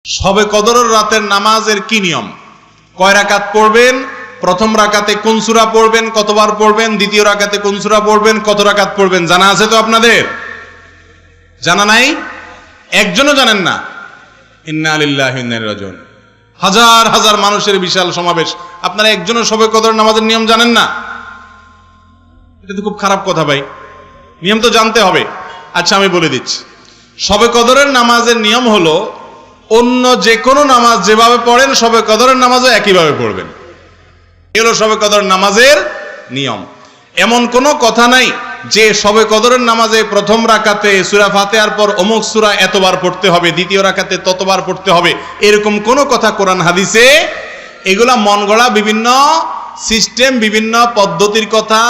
শবে কদরের রাতের নামাজের কি নিয়ম? কয় রাকাত পড়বেন? প্রথম রাকাতে কোন সূরা পড়বেন, কতবার পড়বেন? দ্বিতীয় রাকাতে কোন সূরা পড়বেন, কত রাকাত পড়বেন? জানা আছে তো আপনাদের? জানা নাই? একজনও জানেন না? ইন্না লিল্লাহি ওয়া ইন্না ইলাইহি রাজিউন। হাজার হাজার মানুষের বিশাল সমাবেশ, আপনারা একজনও শবে কদর নামাজের নিয়ম জানেন না? এটা তো খুব খারাপ কথা ভাই, নিয়ম তো জানতে হবে। আচ্ছা আমি বলে দিচ্ছি, শবে কদরের নামাজের নিয়ম হলো অন্য যে কোনো নামাজ যেভাবে পড়েন শবে কদরের নামাজও একইভাবে পড়বেন। এগুলো শবে কদর নামাজের নিয়ম। এমন কোনো কথা নাই যে শবে কদরের নামাজে প্রথম রাকাতে সূরা ফাতিহার পর অমুক সূরা এতবার পড়তে হবে, দ্বিতীয় রাকাতে ততবার পড়তে হবে, এরকম কোনো কথা কোরআন হাদিসে। এগুলা মন গড়া বিভিন্ন সিস্টেম, বিভিন্ন পদ্ধতির কথা,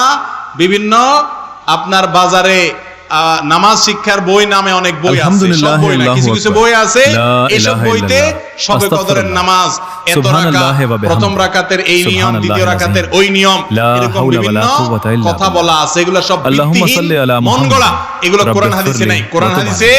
বিভিন্ন আপনার বাজারে নামাজ শিক্ষার বই নামে অনেক বই আছে, সব বই না, কিছু কিছু বই আছে এসব বইতে শবে কদরের নামাজ এত রাকাত, প্রথম রাকাতের এই নিয়ম, দ্বিতীয় রাকাতের ওই নিয়ম, এরকম বিভিন্ন কথা বলা আছে। এগুলো সব ভিত্তিহীন, মন গড়া, এগুলো কোরআন হাদিসে নাই। কোরআন হাদিসে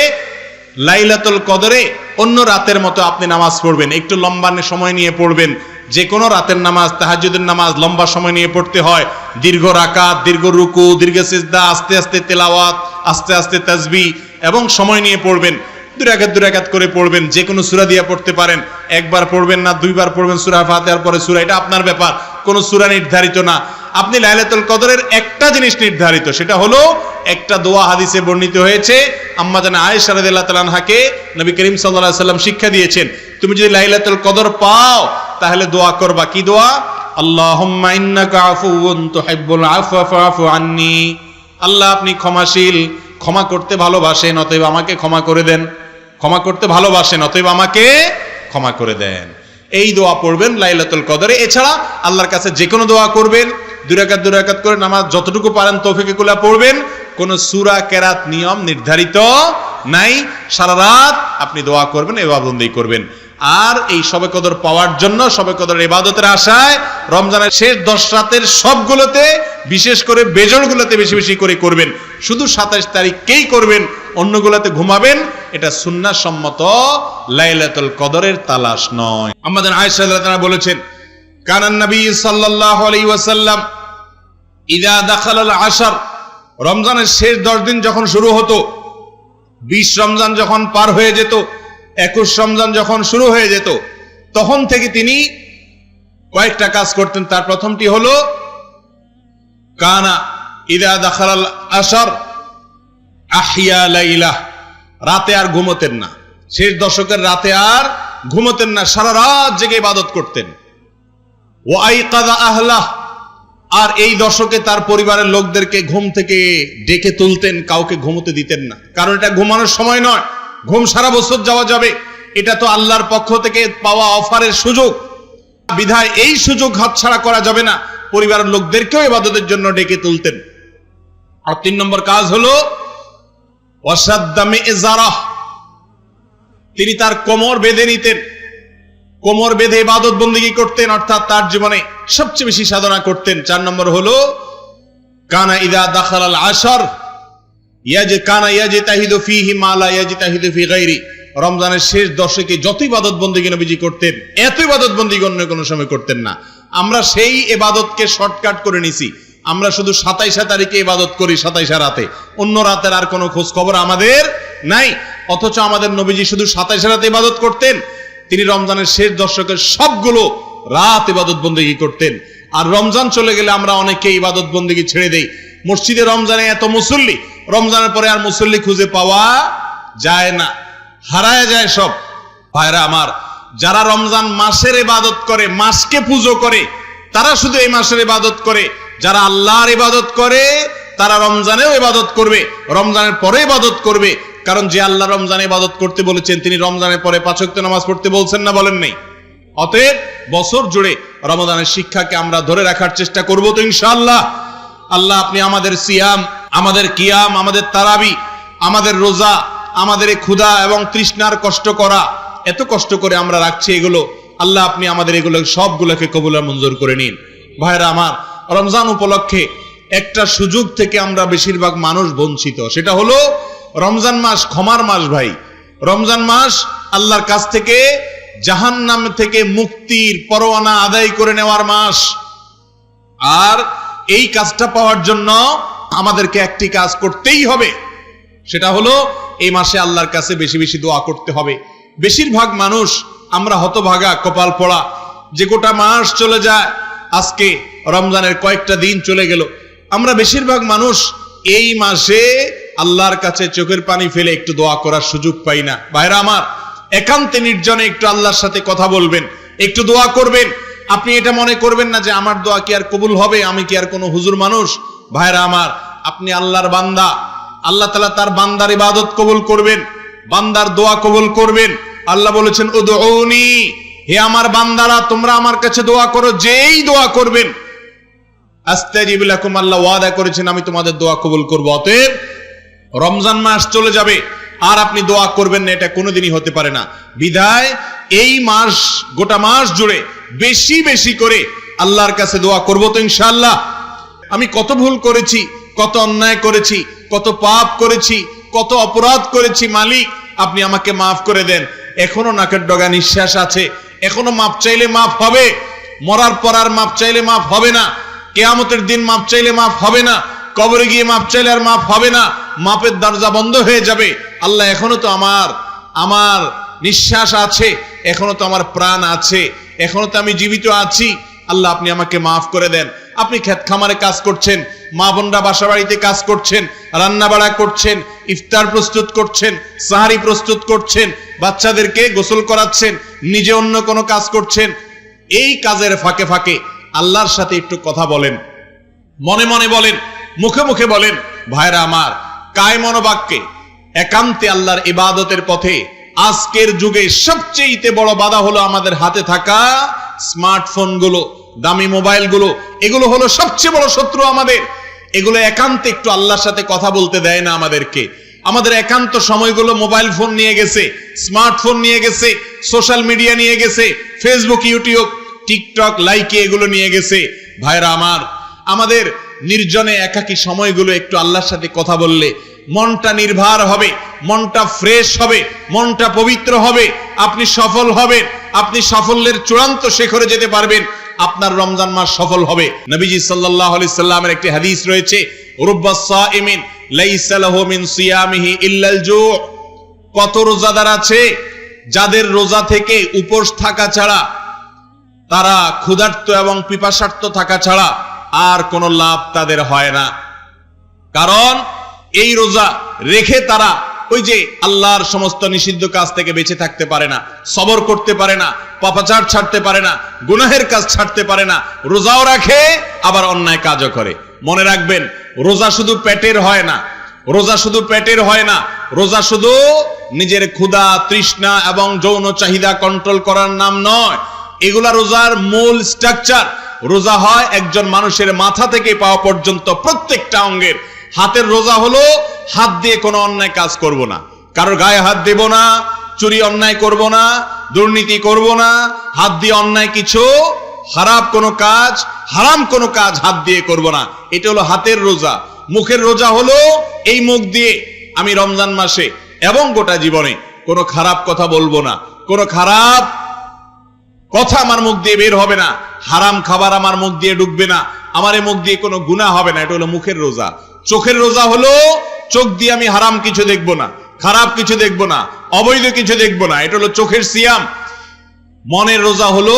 লাইলাতুল কদরে অন্য রাতের মতো আপনি নামাজ পড়বেন, একটু লম্বা সময় নিয়ে পড়বেন। যে কোনো রাতের নামাজ, তাহাজ্জুদের নামাজ লম্বা সময় নিয়ে পড়তে হয়, দীর্ঘ রাকাত, দীর্ঘ রুকু, দীর্ঘ সিজদা, আস্তে আস্তে তেলাওয়াত, আস্তে আস্তে তাসবিহ এবং সময় নিয়ে পড়বেন। দুই রাকাত করে পড়বেন। যে কোনো সূরা দিয়ে পড়তে পারেন, একবার পড়বেন না দুইবার পড়বেন সূরা ফাতিহার পরে সূরা, এটা আপনার ব্যাপার, কোনো সূরা নির্ধারিত না। আপনি লাইলাতুল কদরের একটা জিনিস নির্ধারিত, সেটা হলো একটা দোয়া হাদিসে বর্ণিত হয়েছে। আম্মা জানা আয়েশা রাদিয়াল্লাহু তাআলা আনহাকে নবী করিম সাল্লাল্লাহু আলাইহি ওয়াসাল্লাম শিক্ষা দিয়েছেন, তুমি যদি লাইলাতুল কদর পাও তাহলে দোয়া করবা। কি দোয়া? আল্লাহুম্মা ইন্নাকা আফুউন তুহিব্বুল আফওয়া ফাআফু আন্নী। আল্লাহ আপনি ক্ষমাশীল, ক্ষমা করতে ভালোবাসেন, অতএব আমাকে ক্ষমা করে দেন। ক্ষমা করতে ভালোবাসেন, অতএব আমাকে ক্ষমা করে দেন। এই দোয়া পড়বেন লাইলাতুল কদরে। এছাড়া আল্লাহর কাছে যে কোনো দোয়া করবেন, দুই রাকাত করে নামাজ যতটুকু পারেন তৌফিকে কুলা পড়বেন। কোন সূরা কেরাত নিয়ম নির্ধারিত নাই। সারা রাত আপনি দোয়া করবেন, ইবাদত বন্দেগী করবেন। আর এই শবে কদর পাওয়ার জন্য, শবে কদরের ইবাদতের আশায় রমজানের শেষ 10 রাতের সবগুলোতে, বিশেষ করে বেজরগুলোতে বেশি বেশি করে করবেন। শুধু 27 তারিখকেই করবেন, অন্যগুলোতে ঘুমাবেন। এটা সুন্নাহ সম্মত লাইলাতুল কদরের তালাশ নয়। আমাদের আয়েশা রাদিয়াল্লাহু তাআলা বলেছেন, কানান নবী সাল্লাল্লাহু আলাইহি ওয়াসাল্লাম ইযা দাখালাল আশর, রমজানের শেষ 10 দিন যখন শুরু হতো, 20 রমজান যখন পার হয়ে যেত, 21 রমজান যখন শুরু হয়ে যেত, তখন থেকে তিনি কয়েকটা কাজ করতেন। তার প্রথমটি হলো কানা ইযা দাখালাল আশর আহইয়া লাইলা, রাতে আর ঘুমোতেন না। শেষ দশকের রাতে আর ঘুমোতেন না, সারা রাত জেগে ইবাদত করতেন। ওয়া আইকাযা আহলাহ, আর এই দশকে তার পরিবারের লোকদেরকে ঘুম থেকে ডেকে তুলতেন, কাউকে ঘুমোতে দিতেন না। কারণ এটা ঘুমানোর সময় নয়, ঘুম সারা বছর যাওয়া যাবে, এটা তো আল্লাহর পক্ষ থেকে পাওয়া অফারের সুযোগ, বিধায় এই সুযোগ হাতছাড়া করা যাবে না। পরিবারের লোকদেরকেও ইবাদতের জন্য ডেকে তুলতেন। আর 3 নম্বর কাজ হলো ওয়াসাদ্দা মিযজারাহ, তিনি তার কোমর বেঁধে নিতেন, কোমর বেঁধে ইবাদত বন্দেগী করতেন, অর্থাৎ তার জীবনে সবচেয়ে বেশি সাধনা করতেন। 4 নম্বর হলো কানা ইযা দাখালাল আশর কানা ইয়াজতাহিদু ফীহি মা লা ইয়াজতাহিদু ফী গায়রি, রমজানের শেষ দশকে যত ইবাদত বন্দেগী নবীজি করতেন, এত ইবাদত বন্দেগী অন্য কোনো সময় করতেন না। আমরা সেই ইবাদতকে শর্টকাট করে নিছি, আমরা শুধু 27 তারিখে ইবাদত করি, 27 রাতে, অন্য রাতের আর কোনো খোঁজ খবর আমাদের নাই। অথচ আমাদের নবীজি শুধু 27 রাতে ইবাদত করতেন। তিনি রমজানের শেষ দশকের সবগুলো রাত ইবাদত বন্দেগী করতেন। আর রমজান চলে গেলে আমরা অনেকে ইবাদত বন্দেগী ছেড়ে দেই। মসজিদে রমজানে এত মুসল্লি, রমজানের পরে আর মুসল্লি খুঁজে পাওয়া যায় না, হারায় যায় সব। ভাইরা আমার, যারা রমজান মাসের ইবাদত করে, মাসকে পুজো করে, তারা শুধু এই মাসের ইবাদত করে। যারা আল্লাহর ইবাদত করে তারা রমজানেও ইবাদত করবে, রমজানের পরে ইবাদত করবে। কারণ যে আল্লাহ রমজানে ইবাদত করতে বলেছেন, তিনি রমজানের পরে 5 ওয়াক্ত নামাজ পড়তে বলছেন না, বলেন নাই? অতএব বছর জুড়ে রমজানের শিক্ষাকে আমরা ধরে রাখার চেষ্টা করব তো ইনশাআল্লাহ। আল্লাহ আপনি আমাদের সিয়াম, আমাদের কিয়াম, আমাদের তারাবি, আমাদের রোজা, আমাদের ক্ষুধা এবং তৃষ্ণার কষ্ট করা, এত কষ্ট করে আমরা রাখছি এগুলো, আল্লাহ আপনি আমাদের এগুলো সবগুলোকে কবুল আর মঞ্জুর করে নিন। ভাইরা আমার, রমজান উপলক্ষে একটা সুযোগ থেকে আমরা বেশিরভাগ মানুষ বঞ্চিত, সেটা হলো রমজান মাস ক্ষমার মাস। ভাই, রমজান মাস আল্লাহর কাছ থেকে জাহান্নাম থেকে মুক্তির পরোয়ানা আদায় করে নেওয়ার মাস। আর এই কাজটা পাওয়ার জন্য আমাদেরকে একটি কাজ করতেই হবে, সেটা হলো এই মাসে আল্লাহর কাছে বেশি বেশি দোয়া করতে হবে। বেশিরভাগ মানুষ আমরা হতভাগা, কপাল পড়া, যে গোটা মাস চলে যায়, আজকে রমজানের কয়েকটা দিন চলে গেল, আমরা বেশিরভাগ মানুষ এই মাসে আল্লাহর কাছে চোখের পানি ফেলে একটু দোয়া করার সুযোগ পাই না। ভাইরা আমার, একান্তে নির্জনে একটু আল্লাহর সাথে কথা বলবেন, একটু দোয়া করবেন। আপনি এটা মনে করবেন না যে আমার দোয়া কি আর কবুল হবে, আমি কি আর কোনো হুজুর মানুষ। ভাইরা আমার, আপনি আল্লাহর বান্দা, আল্লাহ তাআলা তার বান্দার ইবাদত কবুল করবেন, বান্দার দোয়া কবুল করবেন। আল্লাহ বলেছেন উদউনি, হে আমার বান্দারা তোমরা আমার কাছে দোয়া করো, যেই দোয়া করবেন আস্তাজিব লাকুম, আল্লাহ ওয়াদা করেছেন আমি তোমাদের দোয়া কবুল করব। অতএব রমজান মাস চলে যাবে আর আপনি দোয়া করবেন না, এটা কোনোদিনই হতে পারে না। বিধায় এই মাস, গোটা মাস জুড়ে বেশি বেশি করে আল্লাহর কাছে দোয়া করব তো ইনশাআল্লাহ। আমি কত ভুল করেছি, কত অন্যায় করেছি, কত পাপ করেছি, কত অপরাধ করেছি, মালিক আপনি আমাকে মাফ করে দেন। এখনো নাকের ডগা নিঃশ্বাস আছে, এখনো মাপ চাইলে মাফ হবে, মরার পর আর মাপ চাইলে মাফ হবে না, কিয়ামতের দিন মাপ চাইলে মাফ হবে না, কবরে গিয়ে মাপ চাইলে আর মাফ হবে না, মাপের দরজা বন্ধ হয়ে যাবে। আল্লাহ এখনো তো আমার নিঃশ্বাস আছে, এখনো তো আমার প্রাণ আছে, এখনো তো আমি জীবিত আছি। আল্লাহ আপনি আমাকে মাফ করে দেন। আপনি ক্ষেত খামারে কাজ করছেন, মা বোনরা বাসা বাড়িতে কাজ করছেন, রান্না বাড়া করছেন, ইফতার প্রস্তুত করছেন, সাহারি প্রস্তুত করছেন, বাচ্চাদেরকে গোসল করাচ্ছেন, নিজে অন্য কোনো কাজ করছেন। এই কাজের ফাঁকে ফাঁকে আল্লাহর সাথে একটু কথা বলেন, মনে মনে বলেন, মুখে মুখে বলেন। ভাইরা আমার, কায় মনোবাক্যে একান্তে আল্লাহর ইবাদতের পথে আজকের যুগে সবচেয়ে বড় বাধা হলো আমাদের হাতে থাকা স্মার্টফোন গুলো, দামি মোবাইল গুলো। এগুলো হলো সবচেয়ে বড় শত্রু আমাদের। এগুলো একান্তে একটু আল্লাহর সাথে কথা বলতে দেয় না আমাদেরকে। আমাদের একান্ত সময়গুলো মোবাইল ফোন নিয়ে গেছে, স্মার্টফোন নিয়ে গেছে, সোশ্যাল মিডিয়া নিয়ে গেছে, ফেসবুক, ইউটিউব, টিকটক, লাইকে এগুলো নিয়ে গেছে। ভাইরা আমার, আমাদের নির্জনে একাকী সময়গুলো একটু আল্লাহর সাথে কথা বললে মনটা নির্ভার হবে, মনটা ফ্রেশ হবে, মনটা পবিত্র হবে, আপনি সফল হবেন, আপনি সাফল্যের চূড়ান্ত শিখরে যেতে পারবেন, আপনার রমজান মাস সফল হবে। নবীজি সাল্লাল্লাহু আলাইহি সাল্লামের একটি হাদিস রয়েছে, রুব্বাস সাইমিন লাইসা লাহু মিন সিয়ামিহি ইল্লাল জু'। কত রোজাদার আছে যাদের রোজা থেকে উপোস থাকা ছাড়া, তারা ক্ষুধার্ত এবং পিপাসার্ত থাকা ছাড়া আর কোনো লাভ তাদের হয় না। কারণ এই রোজা রেখে তারা ওই যে আল্লাহর সমস্ত নিষিদ্ধ কাজ থেকে বেঁচে থাকতে পারে না, সবর করতে পারে না, পাপাচার ছাড়তে পারে না, গুনাহের কাজ ছাড়তে পারে না। রোজাও রাখে আবার অন্যায় কাজও করে। মনে রাখবেন, রোজা শুধু পেটের হয় না, রোজা শুধু পেটের হয় না, রোজা শুধু নিজের ক্ষুধা, তৃষ্ণা এবং যৌন চাহিদা কন্ট্রোল করার নাম নয়। এগুলা রোজার মূল স্ট্রাকচার। রোজা হয় একজন মানুষের মাথা থেকে পাওয়া পর্যন্ত প্রত্যেকটা অঙ্গের। হাতের রোজা হলো হাত দিয়ে কোনো অন্যায় কাজ করব না, কারোর গায়ে হাত দেব না, চুরি অন্যায় করব না, দুর্নীতি করব না, হাত দিয়ে অন্যায় কিছু খারাপ কোনো কাজ, হারাম কোনো কাজ হাত দিয়ে করব না। এটা হলো হাতের রোজা। মুখের রোজা হলো এই মুখ দিয়ে আমি রমজান মাসে এবং গোটা জীবনে কোনো খারাপ কথা বলবো না, কোনো খারাপ কথা আমার মুখ দিয়ে বের হবে না, হারাম খাবার আমার মুখ দিয়ে ঢুকবে না, আমার এই মুখ দিয়ে কোনো গুনাহ হবে না। এটা হলো মুখের রোজা। চোখের রোজা হলো চোখ দিয়ে আমি হারাম কিছু দেখবো না, খারাপ কিছু দেখবো না, অবৈধ কিছু দেখবো না। এটা হলো চোখের সিয়াম। মনের রোজা হলো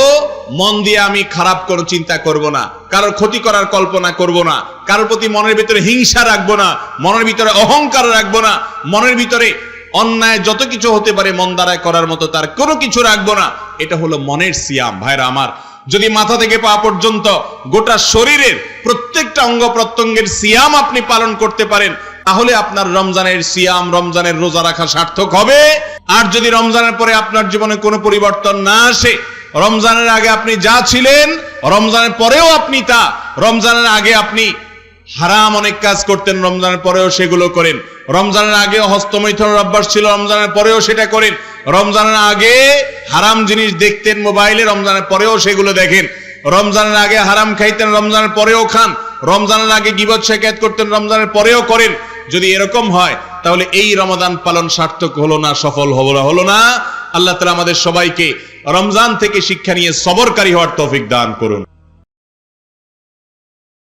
মন দিয়ে আমি খারাপ কোনো চিন্তা করব না, কারোর ক্ষতি করার কল্পনা করব না, কারোর প্রতি মনের ভিতরে হিংসা রাখবো না, মনের ভিতরে অহংকার রাখবো না, মনের ভিতরে অন্যায় যত কিছু হতে পারে মন দ্বারা করার মতো তার কোনো কিছু রাখবো না। এটা হলো মনের সিয়াম। ভাইরা আমার, যদি মাথা থেকে পা পর্যন্ত গোটা শরীরের প্রত্যেকটা অঙ্গ প্রত্যঙ্গের সিয়াম আপনি পালন করতে পারেন, তাহলে আপনার রমজানের সিয়াম, রমজানের রোজা রাখা সার্থক হবে। আর যদি রমজানের পরে আপনার জীবনে কোনো পরিবর্তন না আসে, রমজানের আগে আপনি যা ছিলেন রমজানের পরেও আপনি তা, রমজানের আগে আপনি হারাম অনেক কাজ করতেন, রমজানের পরেও সেগুলো করেন, রমজানের আগে হস্তমৈথুনের অভ্যাস ছিল, রমজানের পরেও সেটা করেন, রমজানের আগে হারাম জিনিস দেখতেন মোবাইলে, রমজানের পরেও সেগুলো দেখেন, রমজানের আগে হারাম খাইতেন, রমজানের পরেও খান, রমজানের আগে গীবত শিকায়ত করতেন, রমজানের পরেও করেন, যদি এরকম হয় তাহলে এই রমাদান পালন সার্থক হলো না, সফল হলো না। আল্লাহ তাআলা আমাদের সবাইকে রমজান থেকে শিক্ষা নিয়ে সবরকারী হওয়ার তৌফিক দান করুন।